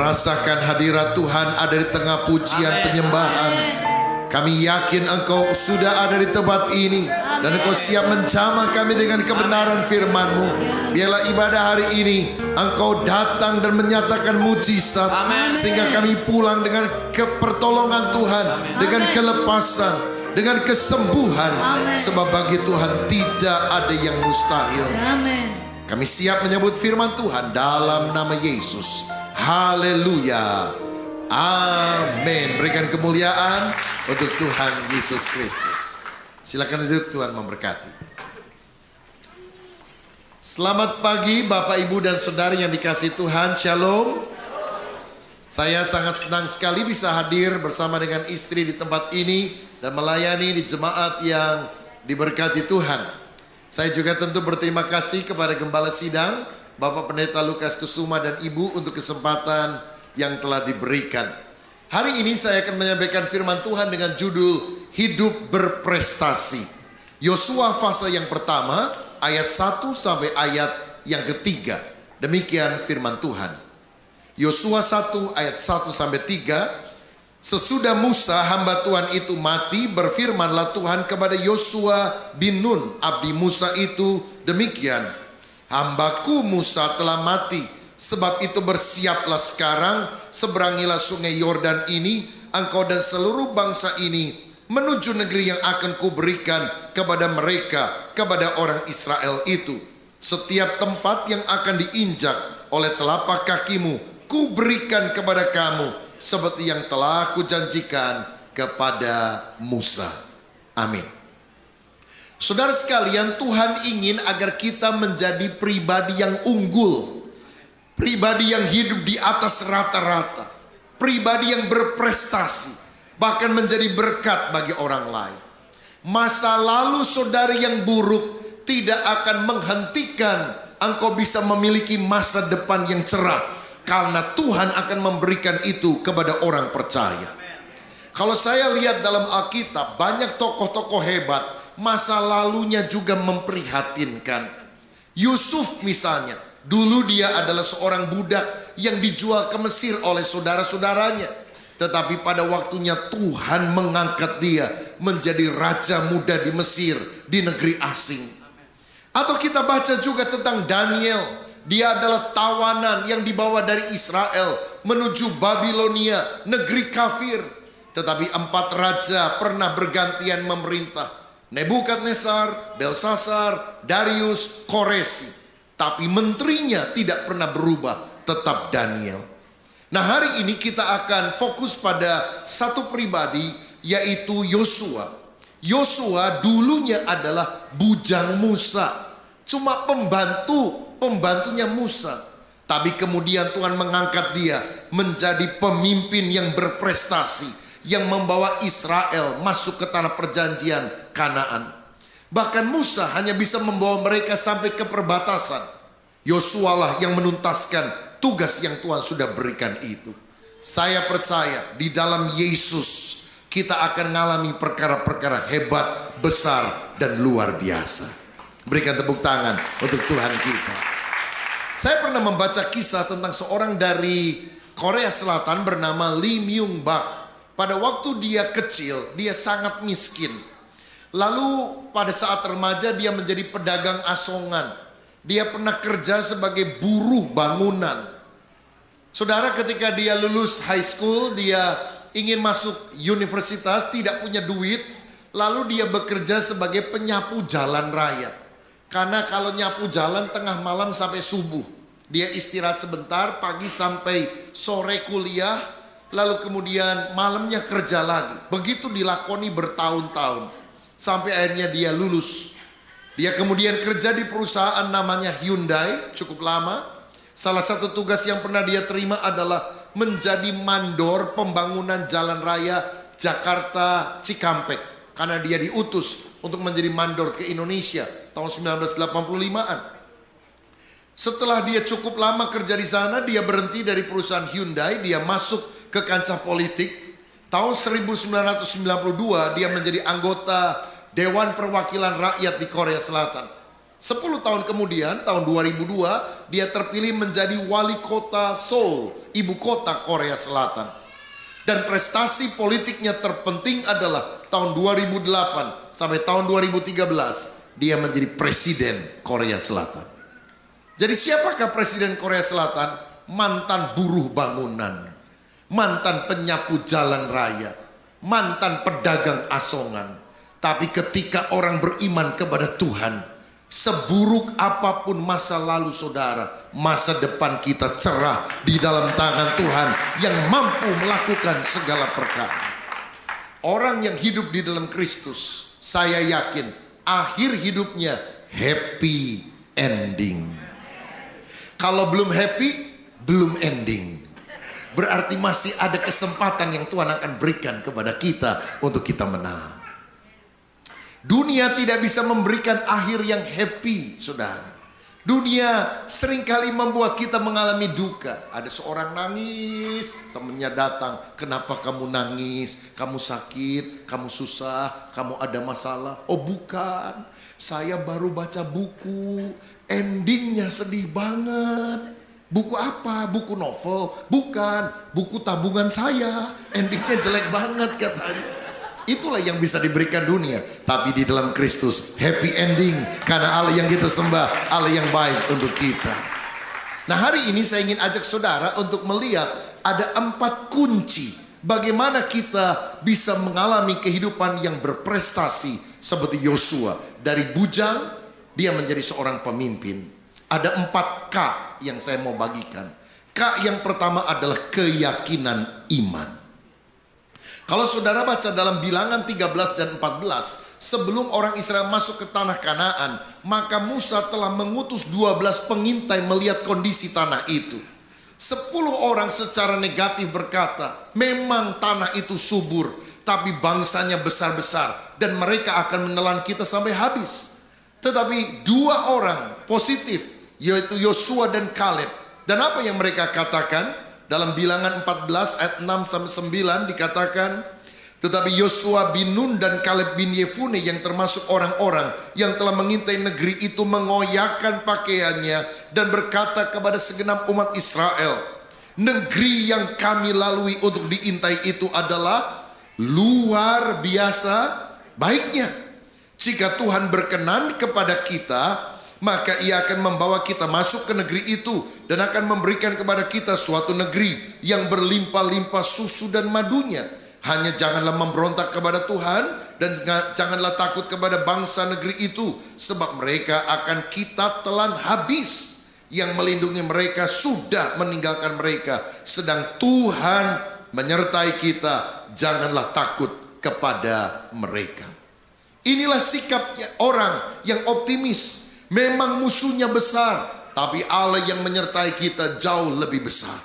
merasakan hadirat Tuhan ada di tengah pujian penyembahan. Kami yakin Engkau sudah ada di tempat ini dan Engkau siap menjamah kami dengan kebenaran firman-Mu. Biarlah ibadah hari ini Engkau datang dan menyatakan mujizat, sehingga kami pulang dengan pertolongan Tuhan, dengan kelepasan, dengan kesembuhan. Sebab bagi Tuhan tidak ada yang mustahil. Kami siap menyambut firman Tuhan dalam nama Yesus. Haleluya. Amin. Berikan kemuliaan untuk Tuhan Yesus Kristus. Silakan duduk, Tuhan memberkati. Selamat pagi Bapak, Ibu dan Saudara yang dikasihi Tuhan. Shalom. Saya sangat senang sekali bisa hadir bersama dengan istri di tempat ini dan melayani di jemaat yang diberkati Tuhan. Saya juga tentu berterima kasih kepada Gembala Sidang, Bapak Pendeta Lukas Kusuma dan Ibu untuk kesempatan yang telah diberikan. Hari ini saya akan menyampaikan firman Tuhan dengan judul Hidup Berprestasi. Yosua fase yang pertama, ayat 1 sampai ayat yang ketiga. Demikian firman Tuhan. Yosua 1 ayat 1 sampai 3. Sesudah Musa hamba Tuhan itu mati, berfirmanlah Tuhan kepada Yosua bin Nun, abdi Musa itu, demikian. Hambaku Musa telah mati. Sebab itu bersiaplah sekarang, seberangilah sungai Yordan ini, engkau dan seluruh bangsa ini, menuju negeri yang akan kuberikan kepada mereka, kepada orang Israel itu. Setiap tempat yang akan diinjak oleh telapak kakimu, kuberikan kepada kamu, seperti yang telah kujanjikan kepada Musa. Amin. Saudara sekalian, Tuhan ingin agar kita menjadi pribadi yang unggul, pribadi yang hidup di atas rata-rata, pribadi yang berprestasi, bahkan menjadi berkat bagi orang lain. Masa lalu saudara yang buruk tidak akan menghentikan engkau bisa memiliki masa depan yang cerah, karena Tuhan akan memberikan itu kepada orang percaya. Kalau saya lihat dalam Alkitab, banyak tokoh-tokoh hebat, masa lalunya juga memprihatinkan. Yusuf misalnya, dulu dia adalah seorang budak yang dijual ke Mesir oleh saudara-saudaranya. Tetapi pada waktunya Tuhan mengangkat dia menjadi raja muda di Mesir, di negeri asing. Atau kita baca juga tentang Daniel. Dia adalah tawanan yang dibawa dari Israel menuju Babilonia, negeri kafir. Tetapi 4 raja pernah bergantian memerintah. Nebukadnezar, Belsasar, Darius, Koresi. Tapi menterinya tidak pernah berubah, tetap Daniel. Nah, hari ini kita akan fokus pada satu pribadi, yaitu Yosua. Yosua dulunya adalah bujang Musa, cuma pembantunya Musa. Tapi kemudian Tuhan mengangkat dia menjadi pemimpin yang berprestasi, yang membawa Israel masuk ke tanah perjanjian Kanaan. Bahkan Musa hanya bisa membawa mereka sampai ke perbatasan. Yosua lah yang menuntaskan tugas yang Tuhan sudah berikan itu. Saya percaya di dalam Yesus kita akan mengalami perkara-perkara hebat, besar, dan luar biasa. Berikan tepuk tangan untuk Tuhan kita. Saya pernah membaca kisah tentang seorang dari Korea Selatan bernama Lee Myung Bak. Pada waktu dia kecil, dia sangat miskin. Lalu pada saat remaja dia menjadi pedagang asongan. Dia pernah kerja sebagai buruh bangunan. Saudara, ketika dia lulus high school, dia ingin masuk universitas, tidak punya duit. Lalu dia bekerja sebagai penyapu jalan raya. Karena kalau nyapu jalan tengah malam sampai subuh. Dia istirahat sebentar, pagi sampai sore kuliah. Lalu kemudian malamnya kerja lagi. Begitu dilakoni bertahun-tahun. Sampai akhirnya dia lulus. Dia kemudian kerja di perusahaan namanya Hyundai, cukup lama. Salah satu tugas yang pernah dia terima adalah menjadi mandor pembangunan jalan raya Jakarta Cikampek. Karena dia diutus untuk menjadi mandor ke Indonesia tahun 1985-an. Setelah dia cukup lama kerja di sana, dia berhenti dari perusahaan Hyundai, dia masuk ke kancah politik. Tahun 1992 dia menjadi anggota Dewan Perwakilan Rakyat di Korea Selatan. 10 tahun kemudian, tahun 2002, dia terpilih menjadi wali kota Seoul, ibu kota Korea Selatan. Dan prestasi politiknya terpenting adalah tahun 2008 sampai tahun 2013, dia menjadi presiden Korea Selatan. Jadi siapakah presiden Korea Selatan? Mantan buruh bangunan, mantan penyapu jalan raya, mantan pedagang asongan. Tapi ketika orang beriman kepada Tuhan, seburuk apapun masa lalu saudara, masa depan kita cerah di dalam tangan Tuhan yang mampu melakukan segala perkara. Orang yang hidup di dalam Kristus, saya yakin akhir hidupnya happy ending. Kalau belum happy, belum ending. Berarti masih ada kesempatan yang Tuhan akan berikan kepada kita untuk kita menang. Dunia tidak bisa memberikan akhir yang happy, saudara. Dunia seringkali membuat kita mengalami duka. Ada seorang nangis, temannya datang. Kenapa kamu nangis? Kamu sakit, kamu susah, kamu ada masalah. Oh bukan, saya baru baca buku, endingnya sedih banget. Buku apa? Buku novel? Bukan, buku tabungan saya, endingnya jelek banget katanya. Itulah yang bisa diberikan dunia. Tapi di dalam Kristus happy ending. Karena Allah yang kita sembah, Allah yang baik untuk kita. Nah hari ini saya ingin ajak saudara untuk melihat ada 4 kunci bagaimana kita bisa mengalami kehidupan yang berprestasi seperti Yosua. Dari bujang dia menjadi seorang pemimpin. Ada 4 K yang saya mau bagikan. K yang pertama adalah keyakinan iman. Kalau saudara baca dalam Bilangan 13 dan 14, sebelum orang Israel masuk ke tanah Kanaan, maka Musa telah mengutus 12 pengintai melihat kondisi tanah itu. 10 orang secara negatif berkata, memang tanah itu subur, tapi bangsanya besar-besar dan mereka akan menelan kita sampai habis. Tetapi 2 orang positif, yaitu Yosua dan Kaleb. Dan apa yang mereka katakan? Dalam Bilangan 14 ayat 6 sampai 9 dikatakan, tetapi Yosua bin Nun dan Kaleb bin Yefune yang termasuk orang-orang yang telah mengintai negeri itu mengoyakkan pakaiannya dan berkata kepada segenap umat Israel, negeri yang kami lalui untuk diintai itu adalah luar biasa baiknya. Jika Tuhan berkenan kepada kita, maka ia akan membawa kita masuk ke negeri itu dan akan memberikan kepada kita suatu negeri yang berlimpah-limpah susu dan madunya. Hanya janganlah memberontak kepada Tuhan dan janganlah takut kepada bangsa negeri itu, sebab mereka akan kita telan habis. Yang melindungi mereka sudah meninggalkan mereka, sedang Tuhan menyertai kita. Janganlah takut kepada mereka. Inilah sikap orang yang optimis. Memang musuhnya besar, tapi Allah yang menyertai kita jauh lebih besar.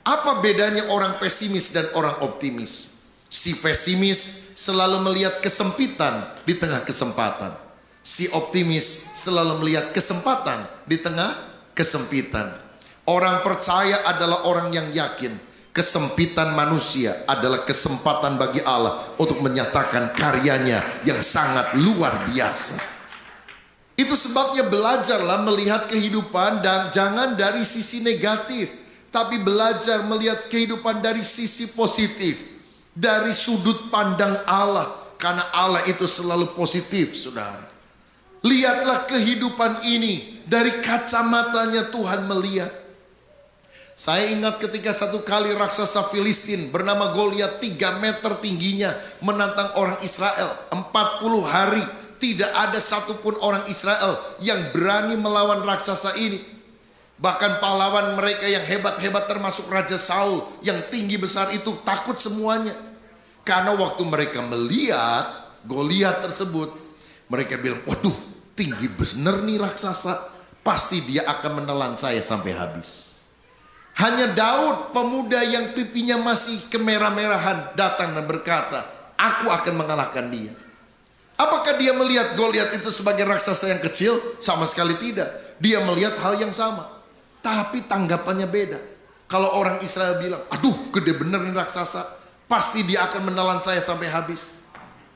Apa bedanya orang pesimis dan orang optimis? Si pesimis selalu melihat kesempitan di tengah kesempatan. Si optimis selalu melihat kesempatan di tengah kesempitan. Orang percaya adalah orang yang yakin kesempitan manusia adalah kesempatan bagi Allah untuk menyatakan karyanya yang sangat luar biasa. Itu sebabnya belajarlah melihat kehidupan dan jangan dari sisi negatif, tapi belajar melihat kehidupan dari sisi positif, dari sudut pandang Allah, karena Allah itu selalu positif, saudara. Lihatlah kehidupan ini dari kacamatanya Tuhan melihat. Saya ingat ketika satu kali raksasa Filistin bernama Goliat 3 meter tingginya menantang orang Israel 40 hari. Tidak ada satupun orang Israel yang berani melawan raksasa ini. Bahkan pahlawan mereka yang hebat-hebat termasuk Raja Saul yang tinggi besar itu takut semuanya. Karena waktu mereka melihat Goliat tersebut, mereka bilang, waduh tinggi bener nih raksasa, pasti dia akan menelan saya sampai habis. Hanya Daud, pemuda yang pipinya masih kemerah-merahan, datang dan berkata, aku akan mengalahkan dia. Apakah dia melihat Goliat itu sebagai raksasa yang kecil? Sama sekali tidak. Dia melihat hal yang sama. Tapi tanggapannya beda. Kalau orang Israel bilang, aduh gede bener nih raksasa, pasti dia akan menelan saya sampai habis.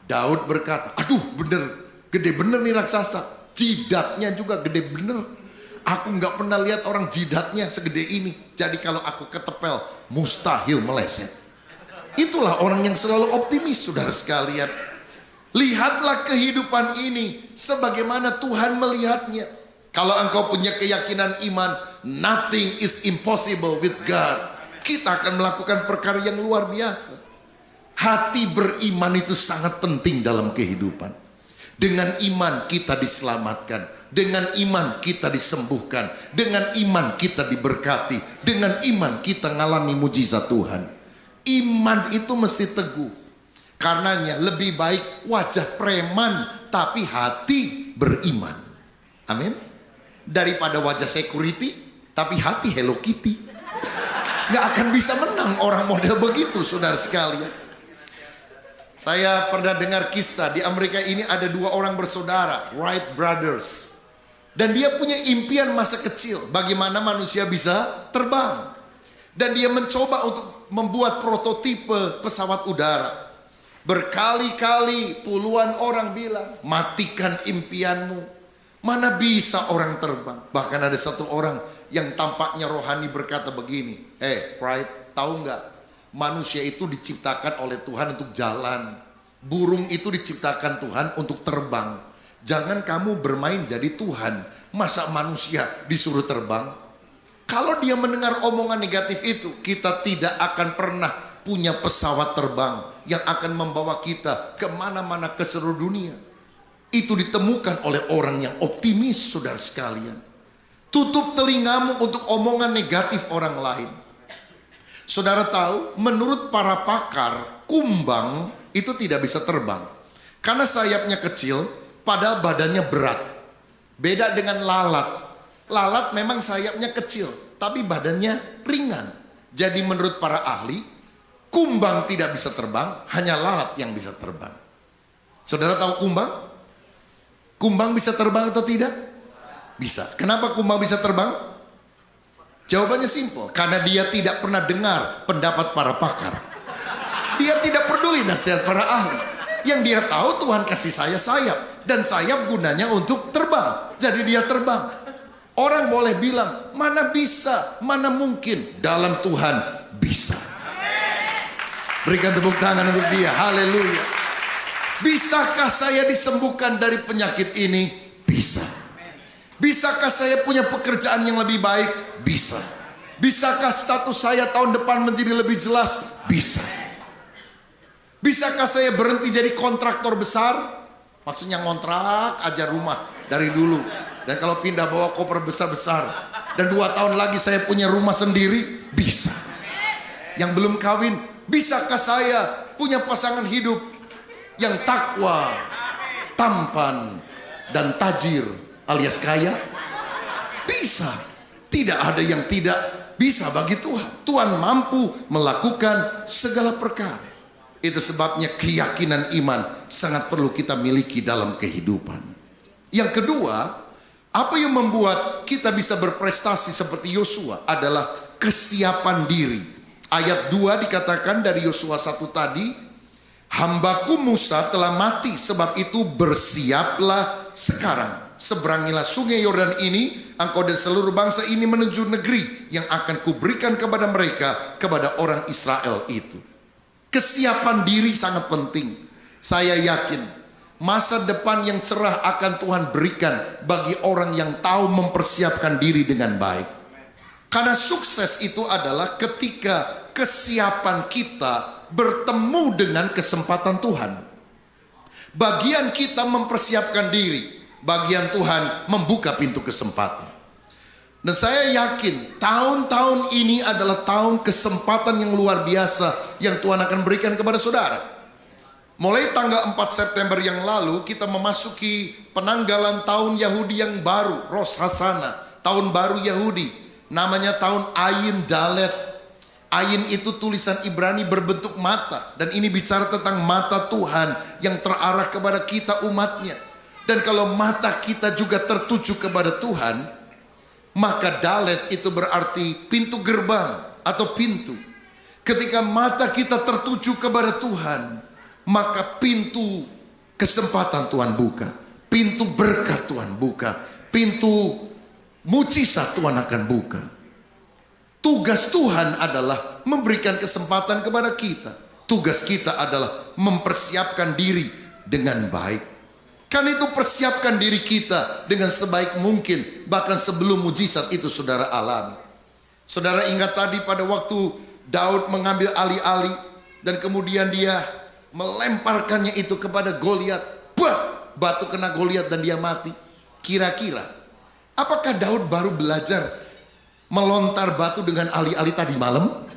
Daud berkata, aduh bener, gede bener nih raksasa, Jidatnya juga gede bener. Aku nggak pernah lihat orang jidatnya segede ini. Jadi kalau aku ketepel, mustahil meleset. Itulah orang yang selalu optimis, saudara sekalian. Lihatlah kehidupan ini sebagaimana Tuhan melihatnya. Kalau engkau punya keyakinan iman, nothing is impossible with God. Kita akan melakukan perkara yang luar biasa. Hati beriman itu sangat penting dalam kehidupan. Dengan iman kita diselamatkan. Dengan iman kita disembuhkan. Dengan iman kita diberkati. Dengan iman kita ngalami mujizat Tuhan. Iman itu mesti teguh. Karenanya lebih baik wajah preman tapi hati beriman. Amin. Daripada wajah security tapi hati Hello Kitty. Gak akan bisa menang orang model begitu, saudara sekalian. Saya pernah dengar kisah di Amerika ini ada dua orang bersaudara, Wright Brothers. Dan dia punya impian masa kecil, bagaimana manusia bisa terbang. Dan dia mencoba untuk membuat prototipe pesawat udara. Berkali-kali puluhan orang bilang, matikan impianmu. Mana bisa orang terbang. Bahkan ada satu orang yang tampaknya rohani berkata begini, Wright, tahu nggak? Manusia itu diciptakan oleh Tuhan untuk jalan. Burung itu diciptakan Tuhan untuk terbang. Jangan kamu bermain jadi Tuhan. Masa manusia disuruh terbang? Kalau dia mendengar omongan negatif itu, kita tidak akan pernah punya pesawat terbang yang akan membawa kita kemana-mana ke seluruh dunia. Itu ditemukan oleh orang yang optimis, saudara sekalian. Tutup telingamu untuk omongan negatif orang lain. Saudara tahu, menurut para pakar, kumbang itu tidak bisa terbang. Karena sayapnya kecil, padahal badannya berat. Beda dengan lalat. Lalat memang sayapnya kecil, tapi badannya ringan. Jadi menurut para ahli, kumbang tidak bisa terbang, hanya lalat yang bisa terbang. Saudara tahu kumbang? Kumbang bisa terbang atau tidak? Bisa. Kenapa kumbang bisa terbang? Jawabannya simpel, karena dia tidak pernah dengar pendapat para pakar. Dia tidak peduli nasihat para ahli. Yang dia tahu Tuhan kasih saya sayap, dan sayap gunanya untuk terbang. Jadi dia terbang. Orang boleh bilang, mana bisa, mana mungkin. Dalam Tuhan bisa. Berikan tepuk tangan untuk dia. Haleluya. Bisakah saya disembuhkan dari penyakit ini? Bisa. Bisakah saya punya pekerjaan yang lebih baik? Bisa. Bisakah status saya tahun depan menjadi lebih jelas? Bisa. Bisakah saya berhenti jadi kontraktor besar? Maksudnya ngontrak aja rumah dari dulu. Dan kalau pindah bawa koper besar-besar. Dan 2 tahun lagi saya punya rumah sendiri? Bisa. Yang belum kawin, bisakah saya punya pasangan hidup yang takwa, tampan, dan tajir alias kaya? Bisa. Tidak ada yang tidak bisa bagi Tuhan. Tuhan mampu melakukan segala perkara. Itu sebabnya keyakinan iman sangat perlu kita miliki dalam kehidupan. Yang kedua, apa yang membuat kita bisa berprestasi seperti Yosua adalah kesiapan diri. Ayat 2 dikatakan dari Yosua 1 tadi, hambaku Musa telah mati, sebab itu bersiaplah sekarang. Seberangilah sungai Yordan ini, engkau dan seluruh bangsa ini menuju negeri yang akan kuberikan kepada mereka, kepada orang Israel itu. Kesiapan diri sangat penting. Saya yakin masa depan yang cerah akan Tuhan berikan bagi orang yang tahu mempersiapkan diri dengan baik. Karena sukses itu adalah ketika kesiapan kita bertemu dengan kesempatan Tuhan. Bagian kita mempersiapkan diri, bagian Tuhan membuka pintu kesempatan. Dan saya yakin tahun-tahun ini adalah tahun kesempatan yang luar biasa yang Tuhan akan berikan kepada saudara. Mulai tanggal 4 September yang lalu kita memasuki penanggalan tahun Yahudi yang baru, Rosh Hashanah, tahun baru Yahudi. Namanya tahun Ayin Dalet. Ayin itu tulisan Ibrani berbentuk mata. Dan ini bicara tentang mata Tuhan yang terarah kepada kita umatnya. Dan kalau mata kita juga tertuju kepada Tuhan, maka Dalet itu berarti pintu gerbang atau pintu. Ketika mata kita tertuju kepada Tuhan, maka pintu kesempatan Tuhan buka. pintu berkat Tuhan buka, pintu mujizat Tuhan akan buka. Tugas Tuhan adalah memberikan kesempatan kepada kita. Tugas kita adalah mempersiapkan diri dengan baik. Kan itu persiapkan diri kita dengan sebaik mungkin, bahkan sebelum mujizat itu saudara alami. Saudara ingat tadi pada waktu Daud mengambil alih-alih dan kemudian dia melemparkannya itu kepada Goliat. Bah, batu kena Goliat dan dia mati. Kira-kira apakah Daud baru belajar melontar batu dengan alih-alih tadi malam?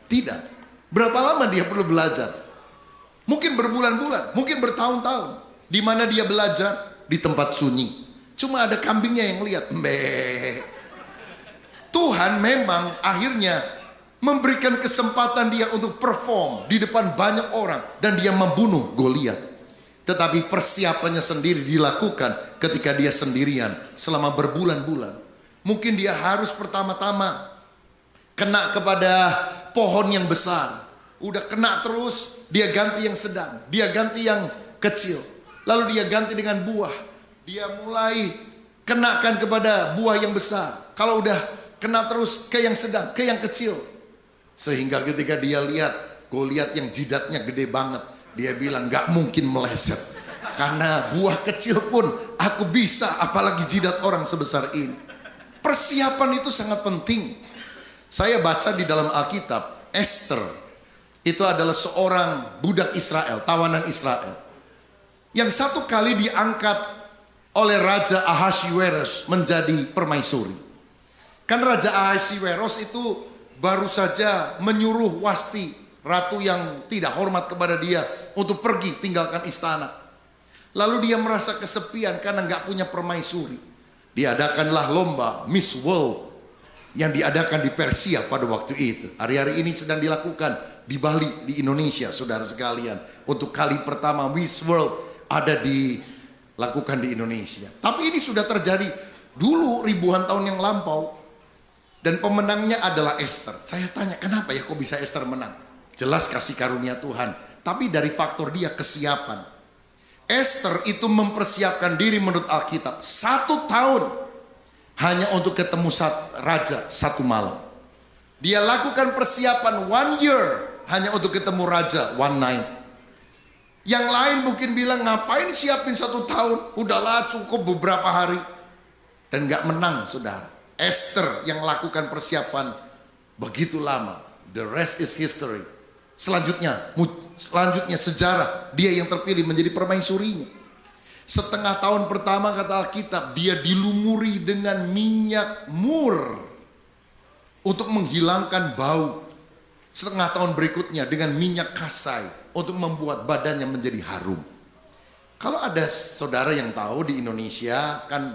Tidak. Berapa lama dia perlu belajar? Mungkin berbulan-bulan, mungkin bertahun-tahun. Di mana dia belajar? Di tempat sunyi. Cuma ada kambingnya yang lihat. Tuhan memang akhirnya memberikan kesempatan dia untuk perform di depan banyak orang dan dia membunuh Goliat. Tetapi persiapannya sendiri dilakukan ketika dia sendirian selama berbulan-bulan. Mungkin dia harus pertama-tama kena kepada pohon yang besar. Udah kena terus, dia ganti yang sedang, dia ganti yang kecil. Lalu dia ganti dengan buah. Dia mulai kenakan kepada buah yang besar. Kalau udah kena terus ke yang sedang, ke yang kecil. Sehingga ketika dia lihat Goliat yang jidatnya gede banget, dia bilang gak mungkin meleset. Karena buah kecil pun aku bisa, apalagi jidat orang sebesar ini. Persiapan itu sangat penting. Saya baca di dalam Alkitab, Esther itu adalah seorang budak Israel, tawanan Israel, yang satu kali diangkat oleh Raja Ahasuerus menjadi permaisuri. Kan Raja Ahasuerus itu baru saja menyuruh Wasti, ratu yang tidak hormat kepada dia, untuk pergi tinggalkan istana. Lalu dia merasa kesepian karena nggak punya permaisuri. Diadakanlah lomba Miss World yang diadakan di Persia pada waktu itu. Hari-hari ini sedang dilakukan di Bali, di Indonesia, saudara sekalian. Untuk kali pertama Miss World ada dilakukan di Indonesia. Tapi ini sudah terjadi dulu ribuan tahun yang lampau. Dan pemenangnya adalah Esther. Saya tanya, kenapa ya kok bisa Esther menang? Jelas kasih karunia Tuhan. Tapi dari faktor dia kesiapan. Esther itu mempersiapkan diri menurut Alkitab 1 tahun hanya untuk ketemu raja 1 malam. Dia lakukan persiapan 1 year hanya untuk ketemu raja 1 night. Yang lain mungkin bilang, ngapain siapin 1 tahun? Udahlah cukup beberapa hari. Dan gak menang, saudara. Esther yang lakukan persiapan begitu lama. The rest is history. Selanjutnya sejarah. Dia yang terpilih menjadi permaisurinya. Setengah tahun pertama kata Alkitab, dia dilumuri dengan minyak mur untuk menghilangkan bau. Setengah tahun berikutnya dengan minyak kasai untuk membuat badannya menjadi harum. Kalau ada saudara yang tahu di Indonesia kan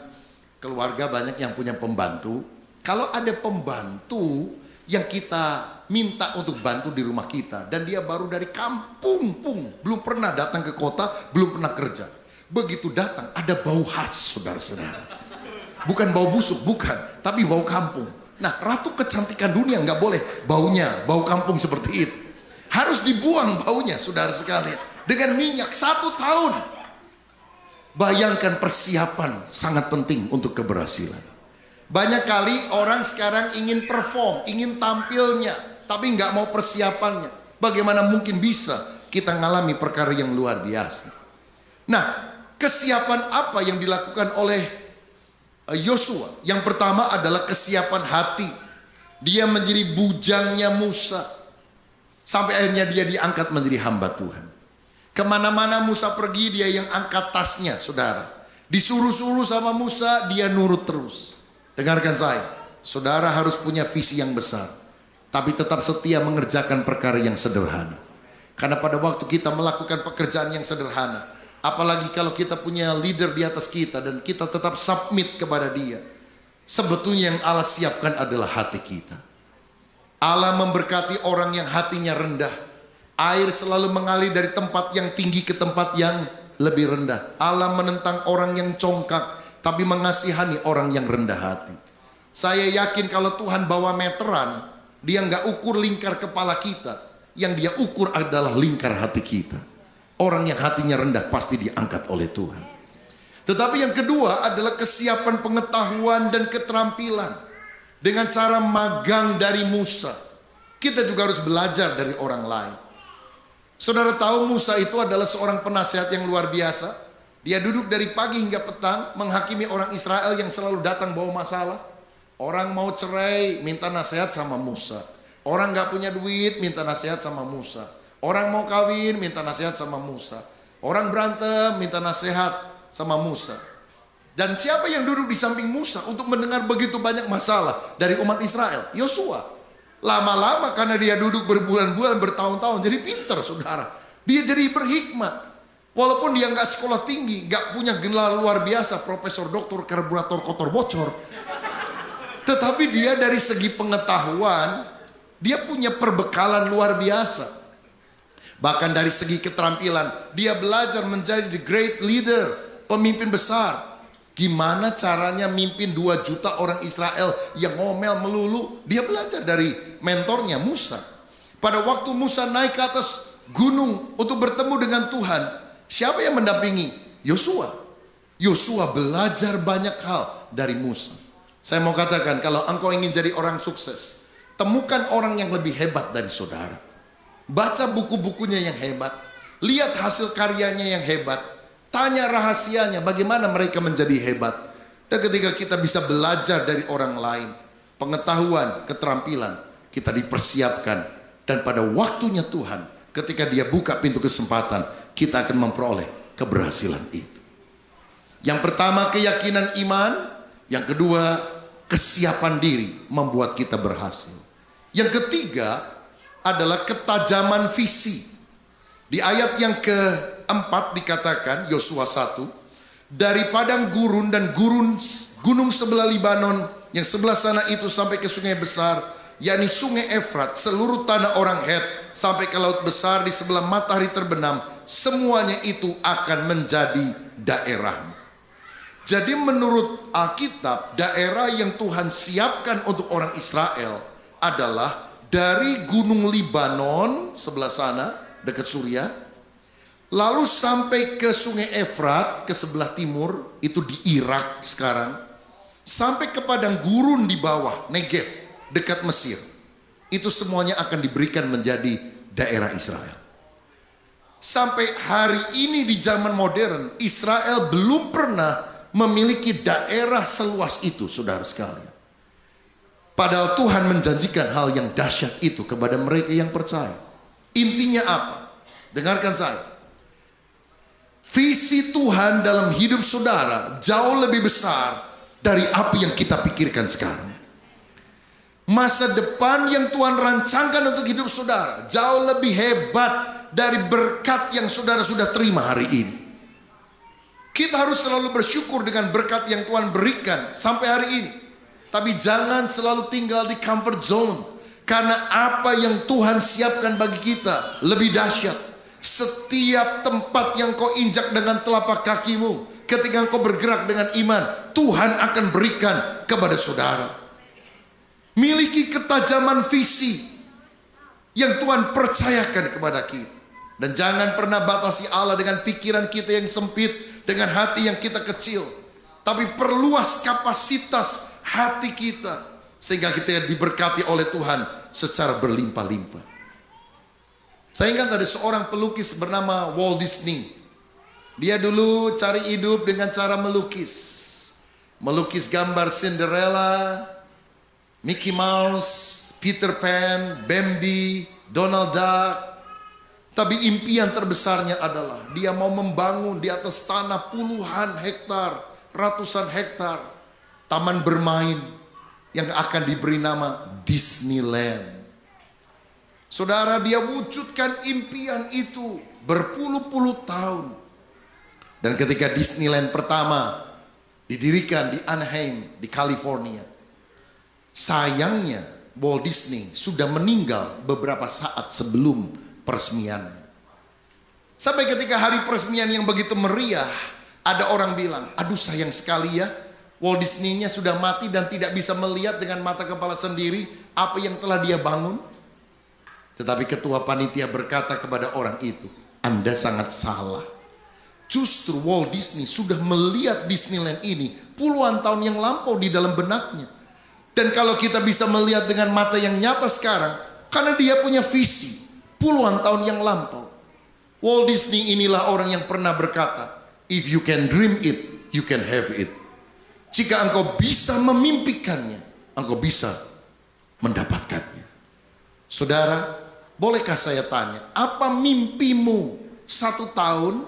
keluarga banyak yang punya pembantu. Kalau ada pembantu yang kita minta untuk bantu di rumah kita dan dia baru dari kampung, belum pernah datang ke kota, belum pernah kerja. Begitu datang ada bau khas, saudara-saudara. Bukan bau busuk, bukan, tapi bau kampung. Nah, ratu kecantikan dunia nggak boleh baunya, bau kampung seperti itu. Harus dibuang baunya, saudara sekalian. Dengan minyak 1 tahun. Bayangkan persiapan sangat penting untuk keberhasilan. Banyak kali orang sekarang ingin perform, ingin tampilnya, tapi nggak mau persiapannya. Bagaimana mungkin bisa kita ngalami perkara yang luar biasa? Nah, kesiapan apa yang dilakukan oleh Yosua? Yang pertama adalah kesiapan hati. Dia menjadi bujangnya Musa. Sampai akhirnya dia diangkat menjadi hamba Tuhan. Kemana-mana Musa pergi, dia yang angkat tasnya, saudara. Disuruh-suruh sama Musa, dia nurut terus. Dengarkan saya, saudara harus punya visi yang besar, tapi tetap setia mengerjakan perkara yang sederhana. Karena pada waktu kita melakukan pekerjaan yang sederhana, apalagi kalau kita punya leader di atas kita dan kita tetap submit kepada dia, sebetulnya yang Allah siapkan adalah hati kita. Allah memberkati orang yang hatinya rendah. Air selalu mengalir dari tempat yang tinggi ke tempat yang lebih rendah. Allah menentang orang yang congkak, tapi mengasihani orang yang rendah hati. Saya yakin kalau Tuhan bawa meteran, dia nggak ukur lingkar kepala kita. Yang dia ukur adalah lingkar hati kita. Orang yang hatinya rendah pasti diangkat oleh Tuhan. Tetapi yang kedua adalah kesiapan pengetahuan dan keterampilan. Dengan cara magang dari Musa, kita juga harus belajar dari orang lain. Saudara tahu Musa itu adalah seorang penasehat yang luar biasa. Dia duduk dari pagi hingga petang menghakimi orang Israel yang selalu datang bawa masalah. Orang mau cerai minta nasihat sama Musa. Orang gak punya duit minta nasihat sama Musa. Orang mau kawin minta nasihat sama Musa. Orang berantem minta nasihat sama Musa. Dan siapa yang duduk di samping Musa untuk mendengar begitu banyak masalah dari umat Israel? Yosua. Lama-lama karena dia duduk berbulan-bulan, bertahun-tahun, jadi pintar saudara. Dia jadi berhikmat. Walaupun dia nggak sekolah tinggi, nggak punya gelar luar biasa, profesor, doktor, karburator, kotor, bocor. Tetapi dia dari segi pengetahuan, dia punya perbekalan luar biasa. Bahkan dari segi keterampilan, dia belajar menjadi the great leader, pemimpin besar. Gimana caranya mimpin 2 juta orang Israel yang ngomel melulu? Dia belajar dari mentornya Musa. Pada waktu Musa naik ke atas gunung untuk bertemu dengan Tuhan, siapa yang mendampingi? Yosua. Yosua belajar banyak hal dari Musa. Saya mau katakan, kalau engkau ingin jadi orang sukses, temukan orang yang lebih hebat dari saudara. Baca buku-bukunya yang hebat. Lihat hasil karyanya yang hebat. Tanya rahasianya, bagaimana mereka menjadi hebat. Dan ketika kita bisa belajar dari orang lain, pengetahuan, keterampilan, kita dipersiapkan. Dan pada waktunya Tuhan, ketika dia buka pintu kesempatan, kita akan memperoleh keberhasilan itu. Yang pertama keyakinan iman, yang kedua kesiapan diri membuat kita berhasil. Yang ketiga adalah ketajaman visi. Di ayat yang keempat dikatakan, Yosua 1, dari padang gurun dan gunung sebelah Libanon yang sebelah sana itu sampai ke sungai besar, yakni sungai Efrat, seluruh tanah orang Het sampai ke laut besar di sebelah matahari terbenam, semuanya itu akan menjadi daerahmu. Jadi menurut Alkitab, daerah yang Tuhan siapkan untuk orang Israel adalah dari gunung Libanon sebelah sana dekat Suria, lalu sampai ke sungai Efrat ke sebelah timur, itu di Irak sekarang, sampai ke padang gurun di bawah Negev dekat Mesir. Itu semuanya akan diberikan menjadi daerah Israel. Sampai hari ini di zaman modern, Israel belum pernah memiliki daerah seluas itu, saudara sekalian. Padahal Tuhan menjanjikan hal yang dahsyat itu kepada mereka yang percaya. Intinya apa? Dengarkan saya. Visi Tuhan dalam hidup saudara jauh lebih besar dari apa yang kita pikirkan sekarang. Masa depan yang Tuhan rancangkan untuk hidup saudara jauh lebih hebat dari berkat yang saudara sudah terima hari ini. Kita harus selalu bersyukur dengan berkat yang Tuhan berikan sampai hari ini. Tapi jangan selalu tinggal di comfort zone. Karena apa yang Tuhan siapkan bagi kita lebih dahsyat. Setiap tempat yang kau injak dengan telapak kakimu, ketika kau bergerak dengan iman, Tuhan akan berikan kepada saudara. Miliki ketajaman visi yang Tuhan percayakan kepada kita. Dan jangan pernah batasi Allah dengan pikiran kita yang sempit, dengan hati yang kita kecil. Tapi perluas kapasitas hati kita, sehingga kita diberkati oleh Tuhan secara berlimpah-limpah. Saya ingat ada seorang pelukis bernama Walt Disney. Dia dulu cari hidup dengan cara melukis. Melukis gambar Cinderella, Mickey Mouse, Peter Pan, Bambi, Donald Duck. Tapi impian terbesarnya adalah dia mau membangun di atas tanah puluhan hektar, ratusan hektar, taman bermain yang akan diberi nama Disneyland. Saudara, dia wujudkan impian itu berpuluh-puluh tahun. Dan ketika Disneyland pertama didirikan di Anaheim, di California, sayangnya Walt Disney sudah meninggal beberapa saat sebelum peresmiannya. Sampai ketika hari peresmian yang begitu meriah, ada orang bilang, aduh sayang sekali ya, Walt Disney-nya sudah mati dan tidak bisa melihat dengan mata kepala sendiri apa yang telah dia bangun. Tetapi ketua panitia berkata kepada orang itu, Anda sangat salah. Justru Walt Disney sudah melihat Disneyland ini puluhan tahun yang lampau di dalam benaknya. Dan kalau kita bisa melihat dengan mata yang nyata sekarang, karena dia punya visi puluhan tahun yang lampau. Walt Disney inilah orang yang pernah berkata, if you can dream it, you can have it. Jika engkau bisa memimpikannya, engkau bisa mendapatkannya. Saudara, bolehkah saya tanya, apa mimpimu 1 tahun,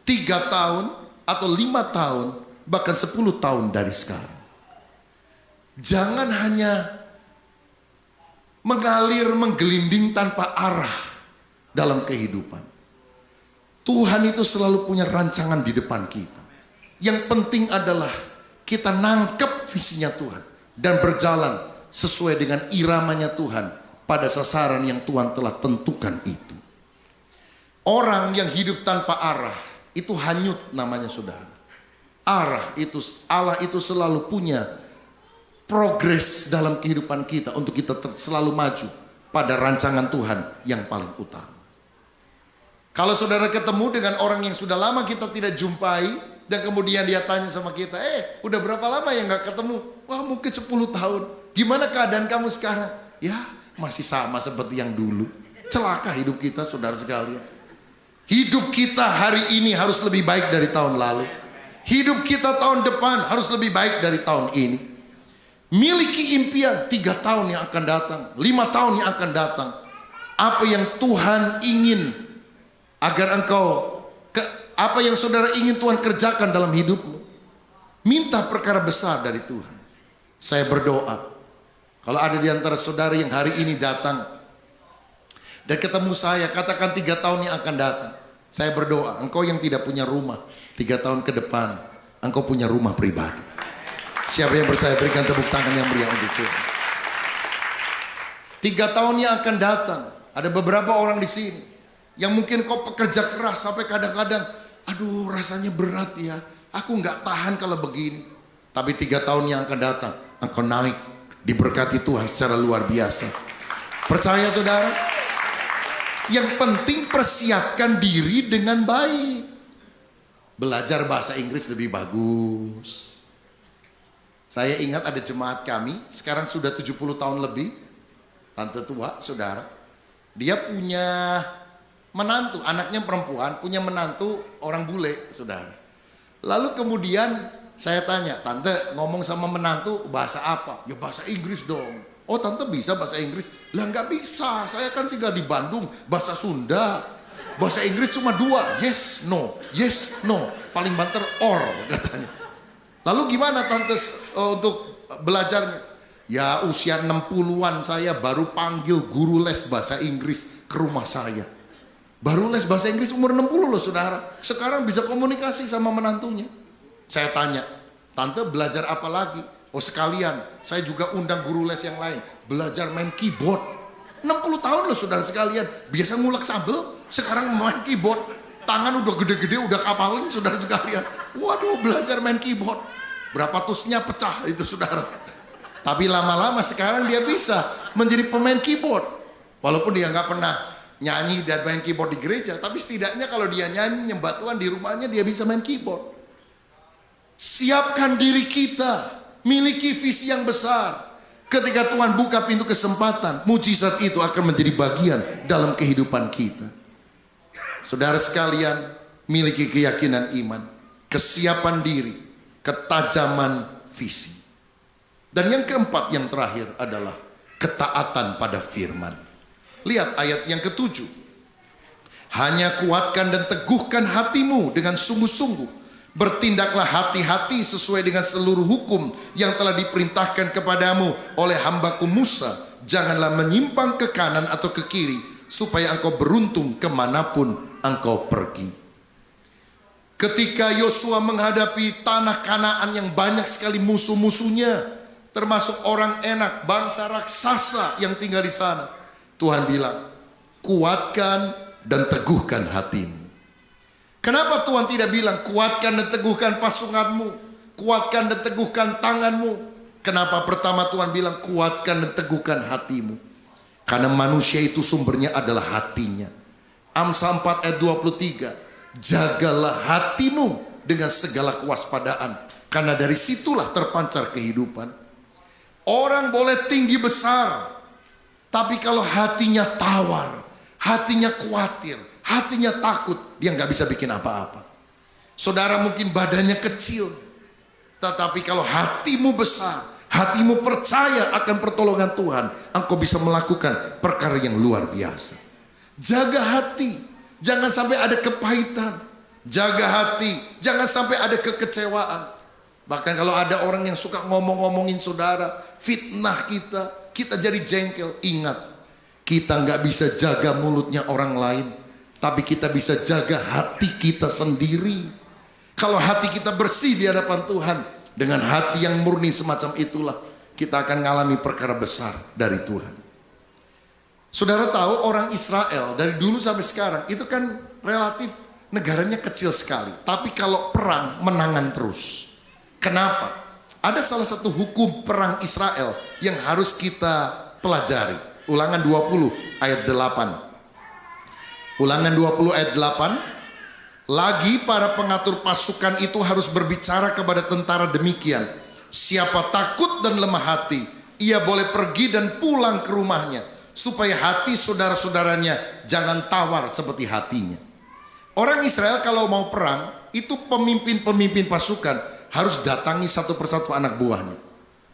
3 tahun, atau 5 tahun, bahkan 10 tahun dari sekarang? Jangan hanya mengalir, menggelinding tanpa arah dalam kehidupan. Tuhan itu selalu punya rancangan di depan kita. Yang penting adalah kita nangkep visinya Tuhan dan berjalan sesuai dengan iramanya Tuhan pada sasaran yang Tuhan telah tentukan itu. Orang yang hidup tanpa arah itu hanyut namanya, saudara. Arah itu, Allah itu selalu punya progres dalam kehidupan kita untuk kita selalu maju pada rancangan Tuhan yang paling utama. Kalau saudara ketemu dengan orang yang sudah lama kita tidak jumpai, dan kemudian dia tanya sama kita, udah berapa lama ya gak ketemu? Wah, mungkin 10 tahun. Gimana keadaan kamu sekarang? Ya, masih sama seperti yang dulu. Celaka hidup kita, saudara sekalian. Hidup kita hari ini harus lebih baik dari tahun lalu. Hidup kita tahun depan harus lebih baik dari tahun ini. Miliki impian 3 tahun yang akan datang, 5 tahun yang akan datang. Apa yang Tuhan ingin agar engkau, apa yang saudara ingin Tuhan kerjakan dalam hidupmu. Minta perkara besar dari Tuhan. Saya berdoa, kalau ada di antara saudara yang hari ini datang dan ketemu saya, katakan 3 tahun yang akan datang, saya berdoa, engkau yang tidak punya rumah, 3 tahun ke depan engkau punya rumah pribadi. Siapa yang percaya, berikan tepuk tangan yang meriah untuk Tuhan. 3 tahun yang akan datang, ada beberapa orang di sini yang mungkin kau pekerja keras sampai kadang-kadang, aduh rasanya berat ya, aku nggak tahan kalau begini. Tapi 3 tahun yang akan datang, engkau naik, diberkati Tuhan secara luar biasa. Percaya saudara? Yang penting persiapkan diri dengan baik. Belajar bahasa Inggris lebih bagus. Saya ingat ada jemaat kami, sekarang sudah 70 tahun lebih, tante tua saudara. Dia punya menantu, anaknya perempuan, punya menantu orang bule, saudara. Lalu kemudian saya tanya, tante ngomong sama menantu bahasa apa? Ya bahasa Inggris dong. Oh tante bisa bahasa Inggris? Lah nggak bisa, saya kan tinggal di Bandung, bahasa Sunda. Bahasa Inggris cuma 2, yes, no, yes, no. Paling banter or katanya. Lalu gimana tante untuk belajarnya? Ya usia 60-an saya baru panggil guru les bahasa Inggris ke rumah saya. Baru les bahasa Inggris umur 60 loh saudara. Sekarang bisa komunikasi sama menantunya. Saya tanya, tante belajar apa lagi? Oh sekalian, saya juga undang guru les yang lain. Belajar main keyboard. 60 tahun loh saudara sekalian. Biasa ngulek sambel, sekarang main keyboard. Tangan udah gede-gede, udah kapalin saudara sekalian. Waduh, belajar main keyboard. Berapa tusnya pecah itu saudara. Tapi lama-lama sekarang dia bisa menjadi pemain keyboard. Walaupun dia nggak pernah nyanyi dan main keyboard di gereja, tapi setidaknya kalau dia nyanyi nyembah Tuhan di rumahnya, dia bisa main keyboard. Siapkan diri kita, miliki visi yang besar. Ketika Tuhan buka pintu kesempatan, mujizat itu akan menjadi bagian dalam kehidupan kita. Saudara sekalian, miliki keyakinan iman, kesiapan diri, ketajaman visi. Dan yang keempat, yang terakhir adalah ketaatan pada firman. Lihat ayat yang ke-7. Hanya kuatkan dan teguhkan hatimu dengan sungguh-sungguh. Bertindaklah hati-hati sesuai dengan seluruh hukum yang telah diperintahkan kepadamu oleh hambaku Musa. Janganlah menyimpang ke kanan atau ke kiri, supaya engkau beruntung kemanapun engkau pergi. Ketika Yosua menghadapi tanah Kanaan yang banyak sekali musuh-musuhnya, termasuk orang enak, bangsa raksasa yang tinggal di sana, Tuhan bilang, kuatkan dan teguhkan hatimu. Kenapa Tuhan tidak bilang kuatkan dan teguhkan pasunganmu, kuatkan dan teguhkan tanganmu? Kenapa pertama Tuhan bilang kuatkan dan teguhkan hatimu? Karena manusia itu sumbernya adalah hatinya. Amsal 4 ayat 23. Jagalah hatimu dengan segala kewaspadaan, karena dari situlah terpancar kehidupan. Orang boleh tinggi besar, tapi kalau hatinya tawar, hatinya khawatir, hatinya takut, dia nggak bisa bikin apa-apa. Saudara mungkin badannya kecil, tetapi kalau hatimu besar, hatimu percaya akan pertolongan Tuhan, engkau bisa melakukan perkara yang luar biasa. Jaga hati, jangan sampai ada kepahitan. Jaga hati, jangan sampai ada kekecewaan. Bahkan kalau ada orang yang suka ngomong-ngomongin saudara, fitnah kita jadi jengkel. Ingat, kita nggak bisa jaga mulutnya orang lain, tapi kita bisa jaga hati kita sendiri. Kalau hati kita bersih di hadapan Tuhan, dengan hati yang murni semacam itulah, kita akan mengalami perkara besar dari Tuhan. Saudara tahu orang Israel dari dulu sampai sekarang itu kan relatif negaranya kecil sekali, tapi kalau perang menangan terus. Kenapa? Ada salah satu hukum perang Israel yang harus kita pelajari. Ulangan 20 ayat 8. Ulangan 20 ayat 8. Lagi para pengatur pasukan itu harus berbicara kepada tentara demikian. Siapa takut dan lemah hati, ia boleh pergi dan pulang ke rumahnya, supaya hati saudara-saudaranya jangan tawar seperti hatinya. Orang Israel kalau mau perang, itu pemimpin-pemimpin pasukan harus datangi satu persatu anak buahnya.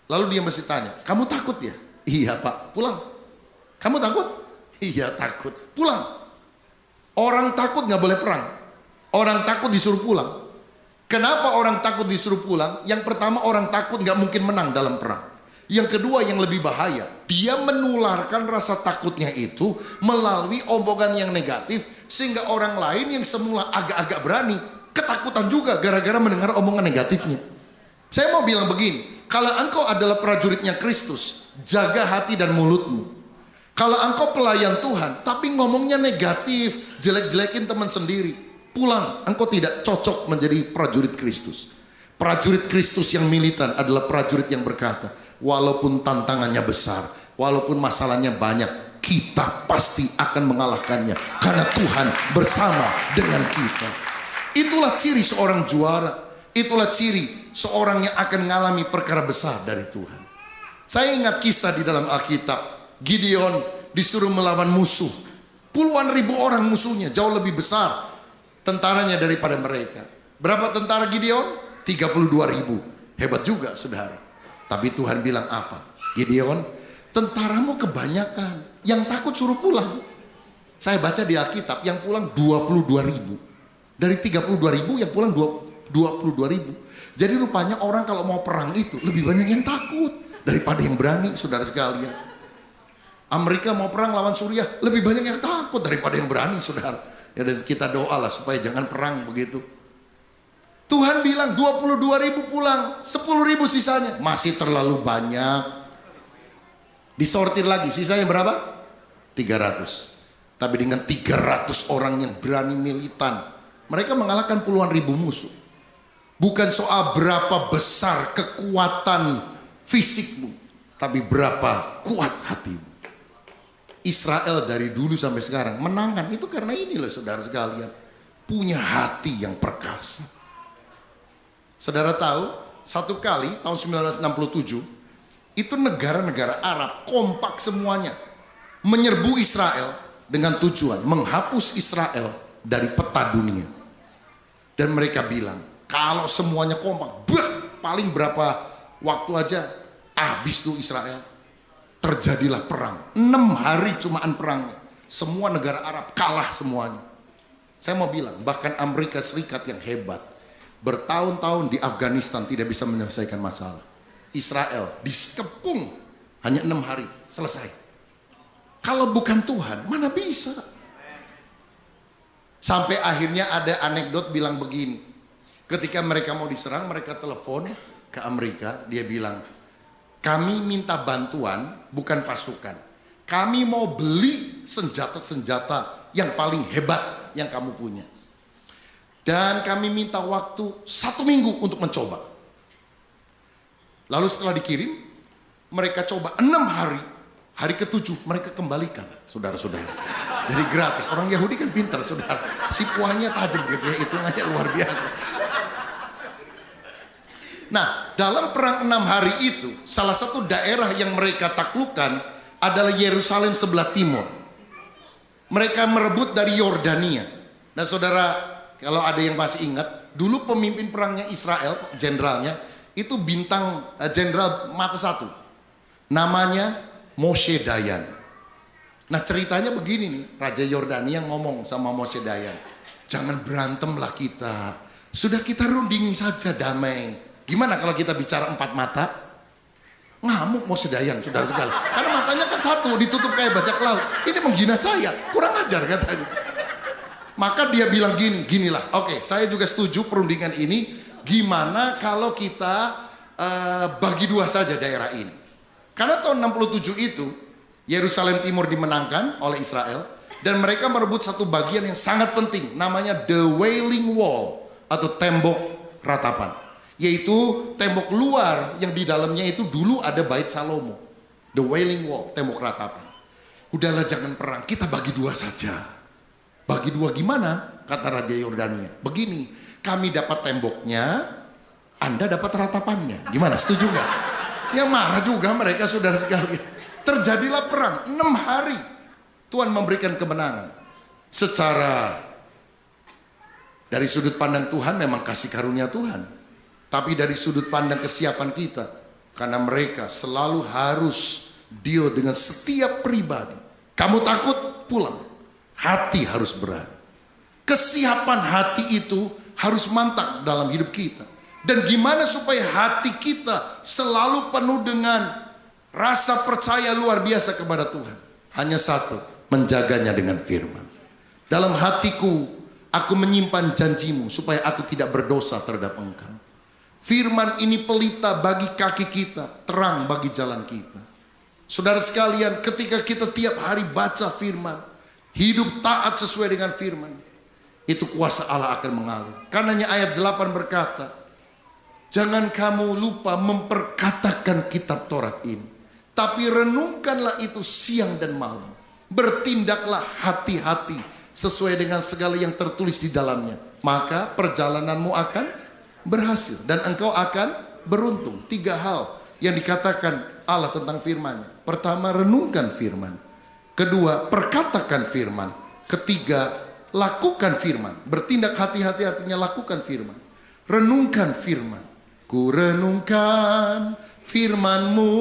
Lalu dia mesti tanya, kamu takut ya? Iya pak, pulang. Kamu takut? Iya takut, pulang. Orang takut gak boleh perang. Orang takut disuruh pulang. Kenapa orang takut disuruh pulang? Yang pertama, orang takut gak mungkin menang dalam perang. Yang kedua yang lebih bahaya, dia menularkan rasa takutnya itu melalui omongan yang negatif, sehingga orang lain yang semula agak-agak berani ketakutan juga gara-gara mendengar omongan negatifnya. Saya mau bilang begini, kalau engkau adalah prajuritnya Kristus, jaga hati dan mulutmu. Kalau engkau pelayan Tuhan tapi ngomongnya negatif, jelek-jelekin teman sendiri, pulang, engkau tidak cocok menjadi prajurit Kristus. Prajurit Kristus yang militan adalah prajurit yang berkata, walaupun tantangannya besar, walaupun masalahnya banyak, kita pasti akan mengalahkannya karena Tuhan bersama dengan kita. Itulah ciri seorang juara. Itulah ciri seorang yang akan mengalami perkara besar dari Tuhan. Saya ingat kisah di dalam Alkitab. Gideon disuruh melawan musuh. Puluhan ribu orang musuhnya, jauh lebih besar tentaranya daripada mereka. Berapa tentara Gideon? 32 ribu. Hebat juga saudara. Tapi Tuhan bilang apa? Gideon, tentaramu kebanyakan, yang takut suruh pulang. Saya baca di Alkitab yang pulang 22 ribu. Dari 32 ribu yang pulang 22 ribu. Jadi rupanya orang kalau mau perang itu lebih banyak yang takut daripada yang berani, saudara sekalian. Amerika mau perang lawan Suriah, lebih banyak yang takut daripada yang berani, saudara. Ya, dan kita doalah supaya jangan perang begitu. Tuhan bilang 22 ribu pulang, 10 ribu sisanya. Masih terlalu banyak. Disortir lagi, sisanya berapa? 300. Tapi dengan 300 orang yang berani militan, mereka mengalahkan puluhan ribu musuh. Bukan soal berapa besar kekuatan fisikmu, tapi berapa kuat hatimu. Israel dari dulu sampai sekarang menangkan itu karena ini loh saudara sekalian, punya hati yang perkasa. Saudara tahu, satu kali tahun 1967 itu negara-negara Arab kompak semuanya menyerbu Israel dengan tujuan menghapus Israel dari peta dunia. Dan mereka bilang, kalau semuanya kompak, paling berapa waktu aja habis tuh Israel. Terjadilah perang, 6 hari cumaan perangnya. Semua negara Arab kalah semuanya. Saya mau bilang, bahkan Amerika Serikat yang hebat, bertahun-tahun di Afghanistan tidak bisa menyelesaikan masalah. Israel dikepung hanya 6 hari, selesai. Kalau bukan Tuhan, mana bisa? Sampai akhirnya ada anekdot bilang begini. Ketika mereka mau diserang, mereka telepon ke Amerika, dia bilang, kami minta bantuan bukan pasukan. Kami mau beli senjata-senjata yang paling hebat yang kamu punya. Dan kami minta waktu 1 minggu untuk mencoba. Lalu setelah dikirim, mereka coba 6 hari. Hari ke-7 mereka kembalikan, saudara-saudara. Jadi gratis. Orang Yahudi kan pintar, saudara. Si puahnya tajam gitu ya, hitungannya luar biasa. Nah, dalam perang 6 hari itu, salah satu daerah yang mereka taklukkan adalah Yerusalem sebelah timur. Mereka merebut dari Yordania. Nah, saudara, kalau ada yang masih ingat, dulu pemimpin perangnya Israel, jenderalnya, itu bintang jenderal mata satu. Namanya Moshe Dayan. Nah, ceritanya begini nih, Raja Yordania ngomong sama Moshe Dayan, jangan berantemlah kita, sudah kita runding saja damai. Gimana kalau kita bicara 4 mata? Ngamuk Moshe Dayan, saudara sekali, karena matanya kan satu, ditutup kayak bajak laut. Ini menghina saya, kurang ajar katanya. Maka dia bilang ginilah, oke, saya juga setuju perundingan ini. Gimana kalau kita bagi 2 saja daerah ini? Karena tahun 67 itu Yerusalem Timur dimenangkan oleh Israel dan mereka merebut satu bagian yang sangat penting, namanya The Wailing Wall atau tembok ratapan, yaitu tembok luar yang di dalamnya itu dulu ada Bait Salomo. The Wailing Wall, tembok ratapan. Udahlah jangan perang, kita bagi 2 saja. Bagi 2 gimana? Kata Raja Yordania, begini, kami dapat temboknya, Anda dapat ratapannya. Gimana, setuju nggak? Yang marah juga mereka, saudara sekalian. Terjadilah perang 6 hari. Tuhan memberikan kemenangan. Secara dari sudut pandang Tuhan memang kasih karunia Tuhan. Tapi dari sudut pandang kesiapan kita, karena mereka selalu harus deal dengan setiap pribadi. Kamu takut? Pulang. Hati harus berani. Kesiapan hati itu harus mantap dalam hidup kita. Dan gimana supaya hati kita selalu penuh dengan rasa percaya luar biasa kepada Tuhan? Hanya satu, menjaganya dengan firman. Dalam hatiku, aku menyimpan janjimu supaya aku tidak berdosa terhadap engkau. Firman ini pelita bagi kaki kita, terang bagi jalan kita. Saudara sekalian, ketika kita tiap hari baca firman, hidup taat sesuai dengan firman, itu kuasa Allah akan mengalir. Karenanya ayat 8 berkata, jangan kamu lupa memperkatakan kitab Taurat ini, tapi renungkanlah itu siang dan malam. Bertindaklah hati-hati sesuai dengan segala yang tertulis di dalamnya. Maka perjalananmu akan berhasil dan engkau akan beruntung. 3 hal yang dikatakan Allah tentang firman-Nya. Pertama, renungkan firman. Kedua, perkatakan firman. Ketiga, lakukan firman. Bertindak hati-hati artinya lakukan firman. Renungkan firman. Ku renungkan firman-Mu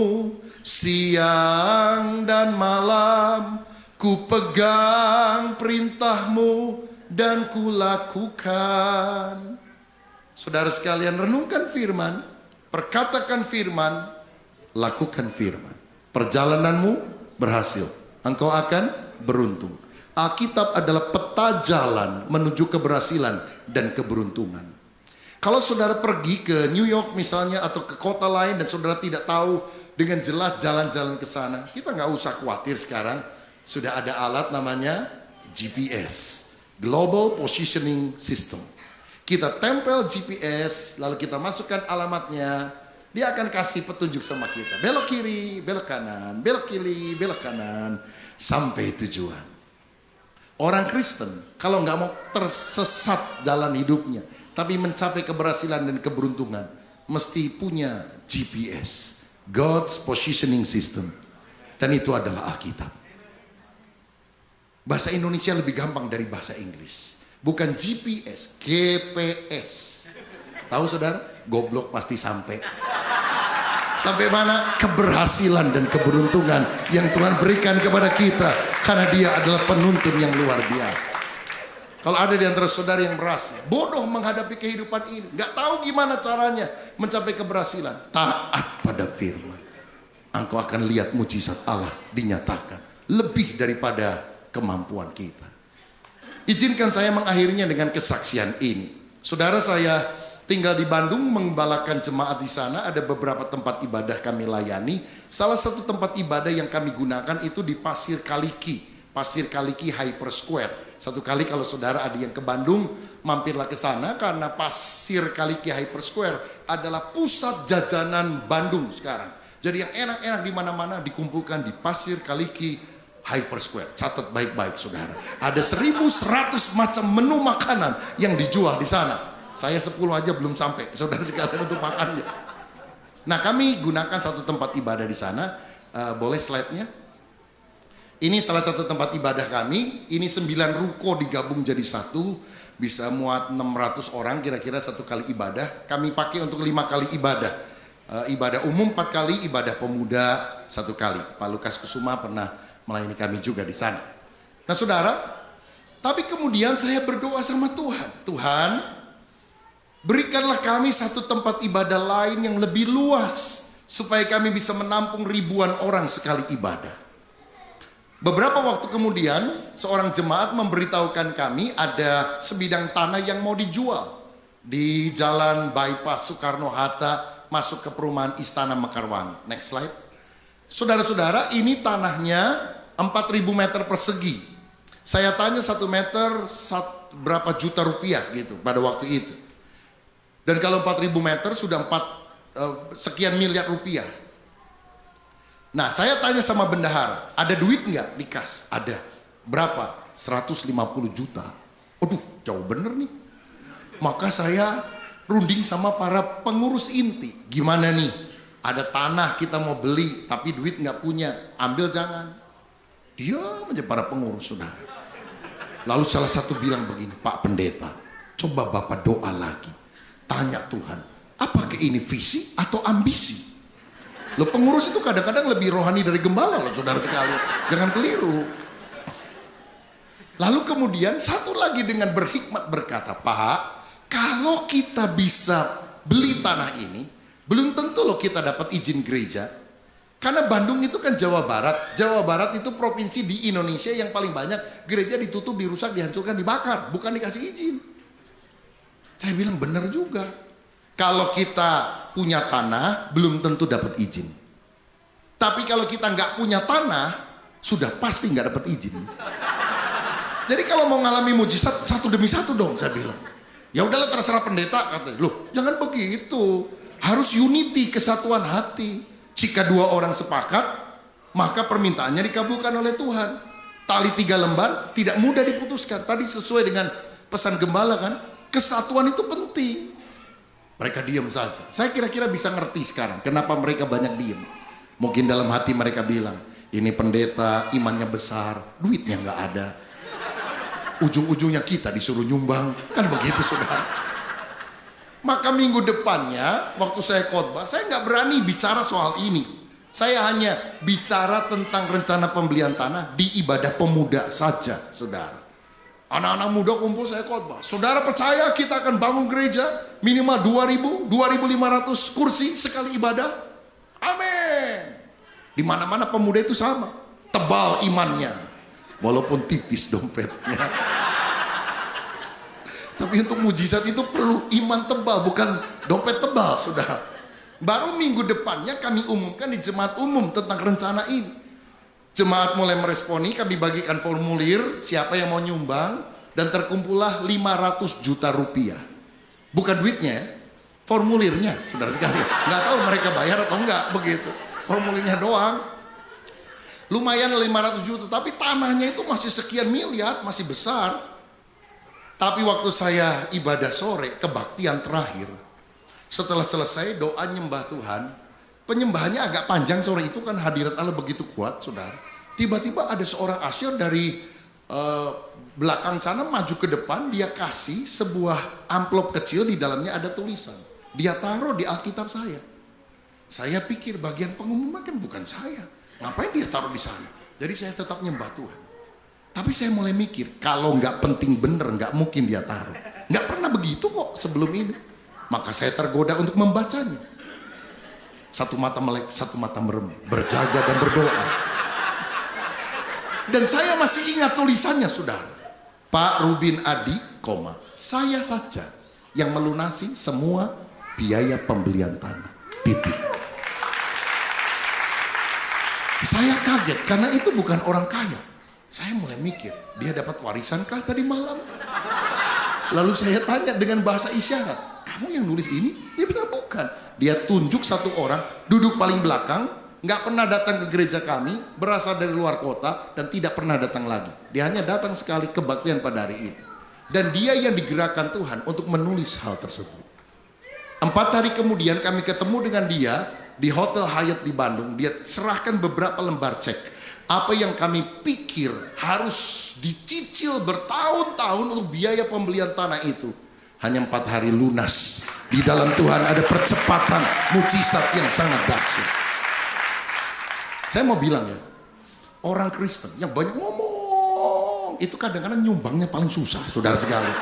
siang dan malam, ku pegang perintah-Mu dan ku lakukan. Saudara sekalian, renungkan firman, perkatakan firman, lakukan firman. Perjalananmu berhasil, engkau akan beruntung. Alkitab adalah peta jalan menuju keberhasilan dan keberuntungan. Kalau saudara pergi ke New York misalnya atau ke kota lain dan saudara tidak tahu dengan jelas jalan-jalan ke sana, kita nggak usah khawatir sekarang. Sudah ada alat namanya GPS, Global Positioning System. Kita tempel GPS, lalu kita masukkan alamatnya, dia akan kasih petunjuk sama kita. Belok kiri, belok kanan, belok kiri, belok kanan, sampai tujuan. Orang Kristen kalau nggak mau tersesat dalam hidupnya, tapi mencapai keberhasilan dan keberuntungan, mesti punya GPS, God's Positioning System. Dan itu adalah Alkitab. Bahasa Indonesia lebih gampang dari bahasa Inggris. Bukan GPS, GPS. Tahu saudara? Goblok pasti sampai. Sampai mana? Keberhasilan dan keberuntungan yang Tuhan berikan kepada kita. Karena dia adalah penuntun yang luar biasa. Kalau ada di antara saudara yang merasa bodoh menghadapi kehidupan ini, gak tahu gimana caranya mencapai keberhasilan, taat pada firman. Engkau akan lihat mujizat Allah dinyatakan lebih daripada kemampuan kita. Izinkan saya mengakhirinya dengan kesaksian ini. Saudara, saya tinggal di Bandung, mengembalakan jemaat di sana. Ada beberapa tempat ibadah kami layani. Salah satu tempat ibadah yang kami gunakan itu di Pasir Kaliki. Pasir Kaliki Hyper Square. Satu kali kalau saudara ada yang ke Bandung, mampirlah ke sana, karena Pasir Kaliki Hyper Square adalah pusat jajanan Bandung sekarang. Jadi yang enak-enak di mana-mana dikumpulkan di Pasir Kaliki Hyper Square. Catat baik-baik saudara. Ada 1.100 macam menu makanan yang dijual di sana. Saya 10 aja belum sampai saudara sekalian untuk makannya. Nah kami gunakan satu tempat ibadah di sana. Boleh slide-nya? Ini salah satu tempat ibadah kami. Ini 9 ruko digabung jadi satu. Bisa muat 600 orang kira-kira satu kali ibadah. Kami pakai untuk 5 kali ibadah. Ibadah umum 4 kali, ibadah pemuda 1 kali. Pak Lukas Kusuma pernah melayani kami juga di sana. Nah saudara, tapi kemudian saya berdoa sama Tuhan. Tuhan, berikanlah kami satu tempat ibadah lain yang lebih luas, supaya kami bisa menampung ribuan orang sekali ibadah. Beberapa waktu kemudian, seorang jemaat memberitahukan kami ada sebidang tanah yang mau dijual di jalan bypass Soekarno-Hatta, masuk ke perumahan Istana Mekarwangi. Next slide. Saudara-saudara, ini tanahnya 4.000 meter persegi. Saya tanya 1 meter berapa juta rupiah gitu pada waktu itu. Dan kalau 4.000 meter sudah sekian miliar rupiah. Nah saya tanya sama bendahara, ada duit nggak di kas? Ada. Berapa? 150 juta. Aduh jauh bener nih. Maka saya runding sama para pengurus inti. Gimana nih? Ada tanah kita mau beli tapi duit nggak punya. Ambil jangan. Diam aja para pengurus saudara. Lalu salah satu bilang begini, Pak Pendeta, coba Bapak doa lagi. Tanya Tuhan, apakah ini visi atau ambisi? Loh pengurus itu kadang-kadang lebih rohani dari gembala loh saudara sekalian. Jangan keliru. Lalu kemudian satu lagi dengan berhikmat berkata, Pak, kalau kita bisa beli tanah ini, belum tentu loh kita dapat izin gereja. Karena Bandung itu kan Jawa Barat. Jawa Barat itu provinsi di Indonesia yang paling banyak gereja ditutup, dirusak, dihancurkan, dibakar. Bukan dikasih izin. Saya bilang benar juga. Kalau kita punya tanah, belum tentu dapat izin. Tapi kalau kita nggak punya tanah, sudah pasti nggak dapat izin. Jadi kalau mau ngalami mujizat, satu demi satu dong saya bilang. Ya udahlah terserah pendeta katanya. Loh, jangan begitu. Harus unity, kesatuan hati. Jika 2 orang sepakat, maka permintaannya dikabulkan oleh Tuhan. Tali 3 lembar tidak mudah diputuskan. Tadi sesuai dengan pesan gembala kan, kesatuan itu penting. Mereka diam saja. Saya kira-kira bisa ngerti sekarang kenapa mereka banyak diam. Mungkin dalam hati mereka bilang, ini pendeta imannya besar, duitnya nggak ada. Ujung-ujungnya kita disuruh nyumbang, kan begitu saudara. Maka minggu depannya waktu saya khotbah, saya nggak berani bicara soal ini. Saya hanya bicara tentang rencana pembelian tanah di ibadah pemuda saja saudara. Anak-anak muda kumpul saya khotbah. Saudara percaya kita akan bangun gereja minimal 2.500 kursi sekali ibadah? Amin. Di mana-mana pemuda itu sama, tebal imannya. Walaupun tipis dompetnya. Tapi untuk mujizat itu perlu iman tebal, bukan dompet tebal, saudara. Baru minggu depannya kami umumkan di jemaat umum tentang rencana ini. Jemaat mulai meresponi, kami bagikan formulir siapa yang mau nyumbang, dan terkumpullah 500 juta rupiah. Bukan duitnya, formulirnya, saudara sekalian. Nggak tahu mereka bayar atau enggak, begitu. Formulirnya doang. Lumayan 500 juta, tapi tanahnya itu masih sekian miliar, masih besar. Tapi waktu saya ibadah sore, kebaktian terakhir, setelah selesai doa nyembah Tuhan, penyembahannya agak panjang sore itu kan hadirat Allah begitu kuat saudara. Tiba-tiba ada seorang asyir dari belakang sana maju ke depan, dia kasih sebuah amplop kecil, di dalamnya ada tulisan. Dia taruh di Alkitab saya. Saya pikir bagian pengumuman kan bukan saya. Ngapain dia taruh di sana? Jadi saya tetap nyembah Tuhan. Tapi saya mulai mikir, kalau nggak penting bener, nggak mungkin dia taruh. Nggak pernah begitu kok sebelum ini. Maka saya tergoda untuk membacanya. Satu mata melek, satu mata merem, berjaga dan berdoa. Dan saya masih ingat tulisannya, saudara. Pak Rubin Adi, saya saja yang melunasi semua biaya pembelian tanah. Titik. Saya kaget karena itu bukan orang kaya. Saya mulai mikir, dia dapat warisankah tadi malam? Lalu saya tanya dengan bahasa isyarat, kamu yang nulis ini? Dia bilang bukan. Dia tunjuk satu orang, duduk paling belakang, nggak pernah datang ke gereja kami, berasal dari luar kota, dan tidak pernah datang lagi. Dia hanya datang sekali kebaktian pada hari itu. Dan dia yang digerakkan Tuhan untuk menulis hal tersebut. 4 hari kemudian kami ketemu dengan dia di Hotel Hyatt di Bandung. Dia serahkan beberapa lembar cek. Apa yang kami pikir harus dicicil bertahun-tahun untuk biaya pembelian tanah itu, hanya 4 hari lunas. Di dalam Tuhan ada percepatan mukjizat yang sangat dahsyat. Saya mau bilang ya, orang Kristen yang banyak ngomong itu kadang-kadang nyumbangnya paling susah, saudara sekali.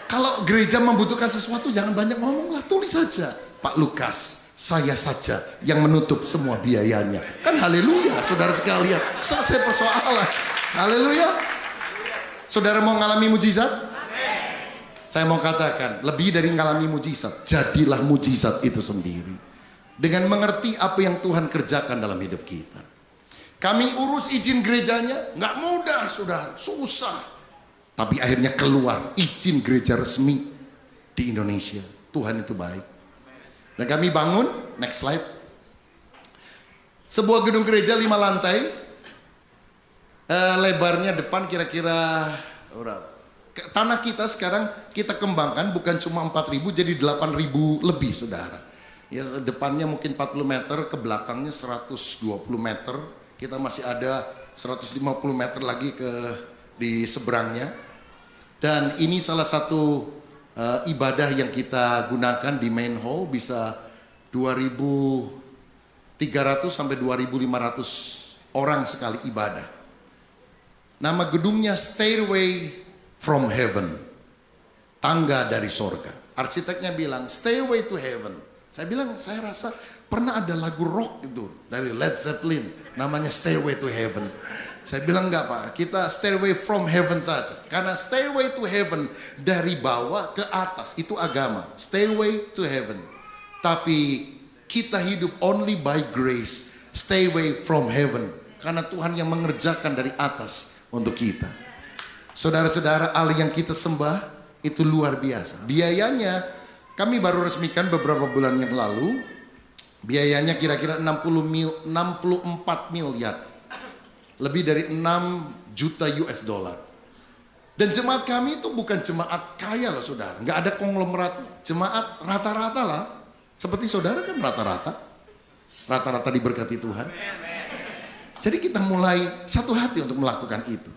Kalau gereja membutuhkan sesuatu jangan banyak ngomong lah, tulis saja. Pak Lukas, saya saja yang menutup semua biayanya. Kan haleluya saudara sekalian, selesai persoalan. Haleluya. Saudara mau ngalami mujizat? Saya mau katakan, lebih dari ngalami mujizat, jadilah mujizat itu sendiri. Dengan mengerti apa yang Tuhan kerjakan dalam hidup kita. Kami urus izin gerejanya, nggak mudah saudara, susah. Tapi akhirnya keluar izin gereja resmi di Indonesia. Tuhan itu baik. Dan kami bangun, next slide. Sebuah gedung gereja 5 lantai. Lebarnya depan kira-kira tanah kita sekarang kita kembangkan bukan cuma 4.000 jadi 8.000 lebih saudara. Ya, depannya mungkin 40 meter, ke belakangnya 120 meter. Kita masih ada 150 meter lagi di seberangnya. Dan ini salah satu ibadah yang kita gunakan di main hall, bisa 2.300 sampai 2.500 orang sekali ibadah. Nama gedungnya Stairway from Heaven, tangga dari sorga. Arsiteknya bilang Stairway to Heaven. Saya bilang, saya rasa pernah ada lagu rock itu dari Led Zeppelin, namanya Stairway to Heaven. Saya bilang enggak Pak, kita Stairway from Heaven saja. Karena Stairway to Heaven dari bawah ke atas itu agama, Stairway to Heaven. Tapi kita hidup only by grace, Stairway from Heaven. Karena Tuhan yang mengerjakan dari atas untuk kita. Saudara-saudara, Allah yang kita sembah itu luar biasa. Biayanya kami baru resmikan beberapa bulan yang lalu. Biayanya kira-kira 64 miliar. Lebih dari 6 juta US dollar. Dan jemaat kami itu bukan jemaat kaya loh saudara. Nggak ada konglomeratnya. Jemaat rata-rata lah. Seperti saudara kan rata-rata. Rata-rata diberkati Tuhan. Jadi kita mulai satu hati untuk melakukan itu.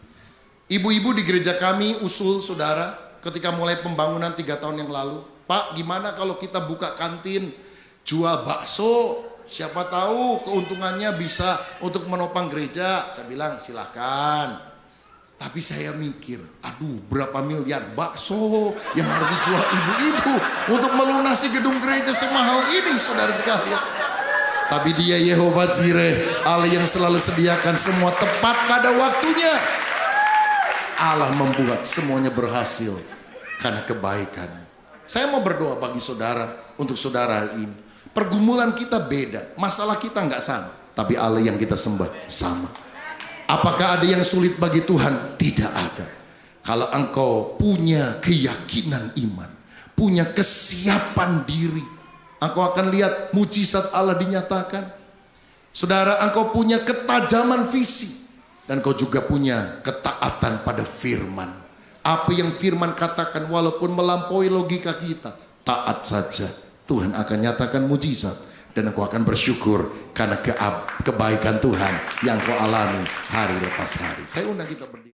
Ibu-ibu di gereja kami usul saudara ketika mulai pembangunan 3 tahun yang lalu. Pak, gimana kalau kita buka kantin, jual bakso, siapa tahu keuntungannya bisa untuk menopang gereja. Saya bilang silahkan. Tapi saya mikir, aduh berapa miliar bakso yang harus dijual ibu-ibu untuk melunasi gedung gereja semahal ini saudara sekalian. Tapi dia Yehova Jireh, Allah yang selalu sediakan semua tepat pada waktunya. Allah membuat semuanya berhasil karena kebaikan. Saya mau berdoa bagi saudara, untuk saudara ini. Pergumulan kita beda, masalah kita nggak sama, tapi Allah yang kita sembah sama. Apakah ada yang sulit bagi Tuhan? Tidak ada. Kalau engkau punya keyakinan iman, punya kesiapan diri, engkau akan lihat mujizat Allah dinyatakan. Saudara, engkau punya ketajaman visi, dan kau juga punya ketaatan pada firman. Apa yang firman katakan walaupun melampaui logika kita, taat saja. Tuhan akan nyatakan mujizat. Dan engkau akan bersyukur karena kebaikan Tuhan yang kau alami hari lepas hari. Saya undang kita berdiri.